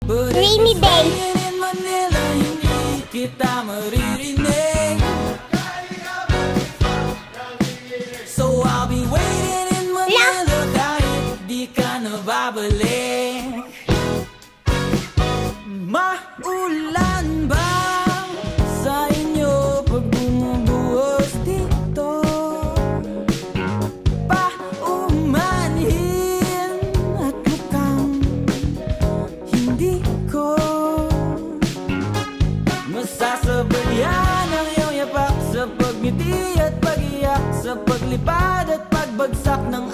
Rainy day. In Manila, hindi kita maririnig. So I'll be waiting in Manila kahit di ka nababalik. Maulan ba sa inyo pag bumubuhos dito? Paumanhin at mukhang hindi ko masasabayan ang iyong yapak sa pagngiti at pag-iyak, sa paglipad at pagbagsak ng